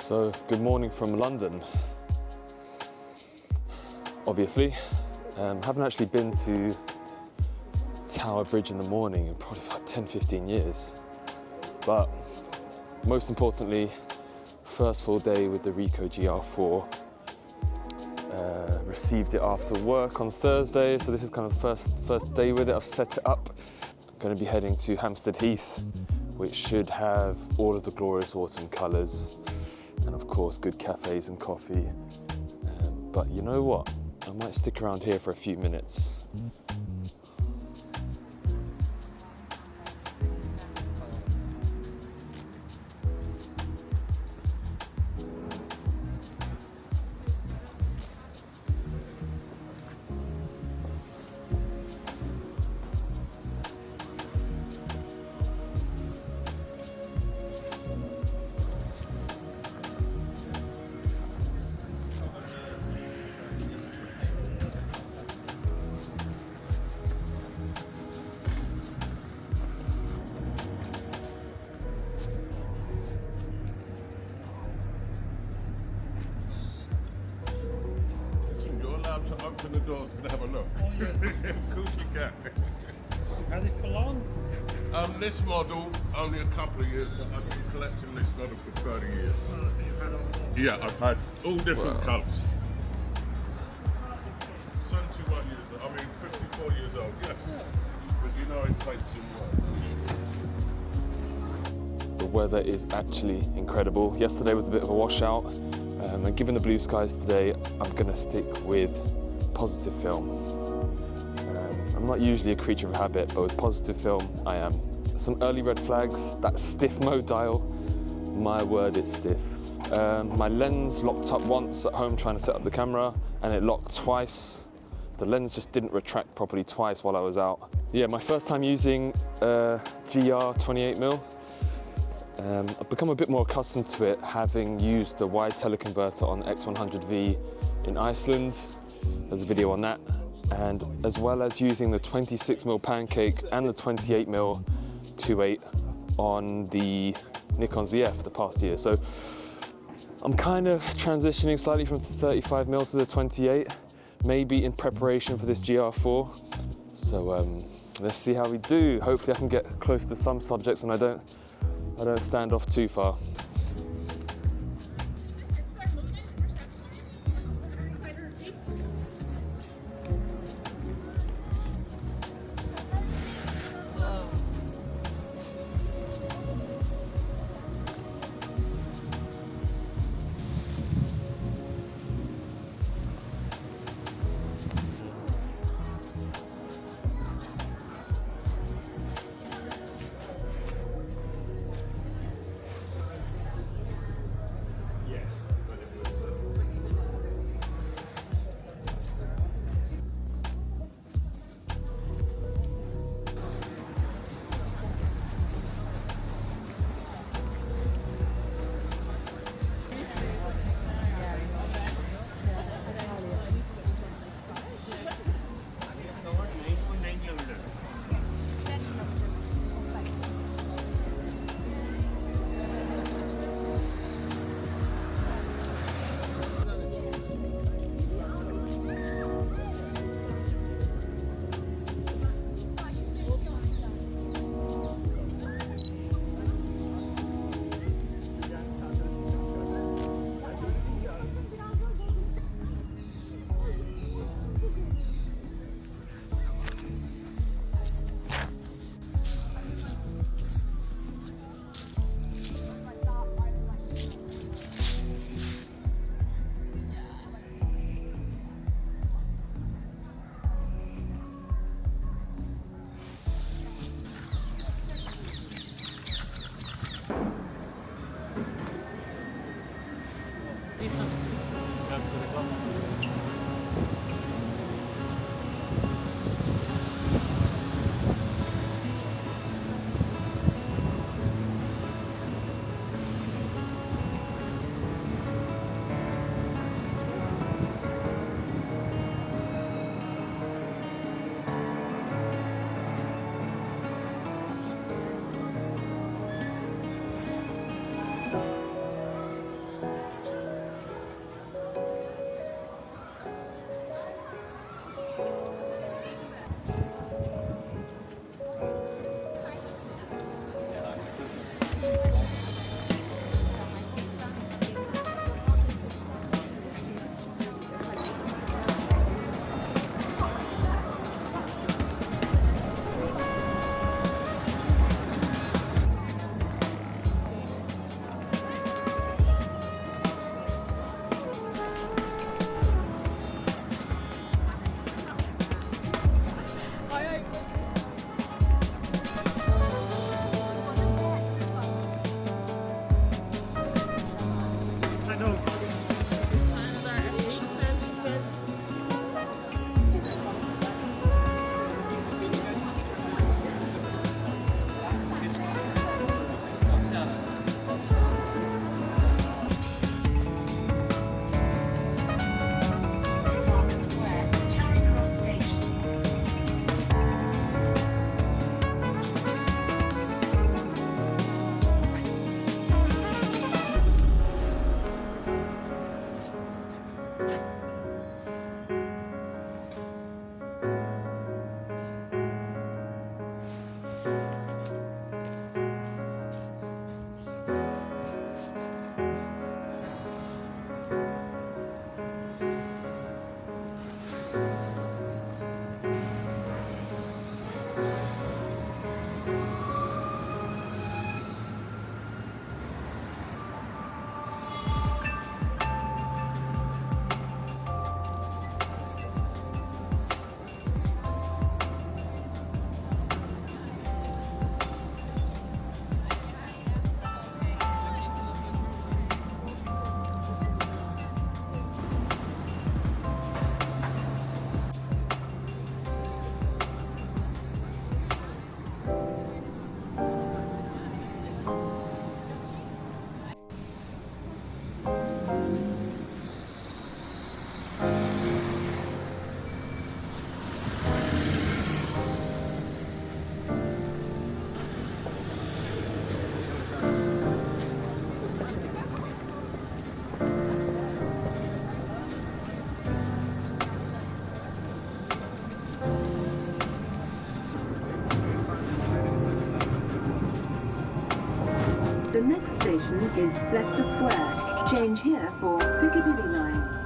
So, good morning from London. Obviously, haven't actually been to Tower Bridge in the morning in probably about 10-15 years. But most importantly, first full day with the Ricoh GR IV. Received it after work on Thursday, so this is kind of the first day with it. I've set it up. I'm going to be heading to Hampstead Heath, which should have all of the glorious autumn colours. And of course, good cafes and coffee. But you know what? I might stick around here for a few minutes. To open the doors and have a look. Oh, yeah. Of course you can. Had it for long? This model, only a couple of years, but I've been collecting this model for 30 years. Oh, so you've had all. Yeah, I've had all different colours. 71 years old, I mean 54 years old, yes. But you know it takes some work. The weather is actually incredible. Yesterday was a bit of a washout. And given the blue skies today, I'm going to stick with positive film. I'm not usually a creature of habit, but with positive film, I am. Some early red flags, that stiff mode dial, my word, it's stiff. My lens locked up once at home trying to set up the camera, and it locked twice. The lens just didn't retract properly twice while I was out. Yeah, my first time using GR 28mm. I've become a bit more accustomed to it, having used the wide teleconverter on X100V in Iceland. There's a video on that. And as well as using the 26mm pancake and the 28mm 2.8 on the Nikon ZF the past year. So I'm kind of transitioning slightly from 35mm to the 28, maybe in preparation for this GR4. So let's see how we do. Hopefully I can get close to some subjects and I don't stand off too far. The next station is Leicester Square. Change here for Piccadilly line.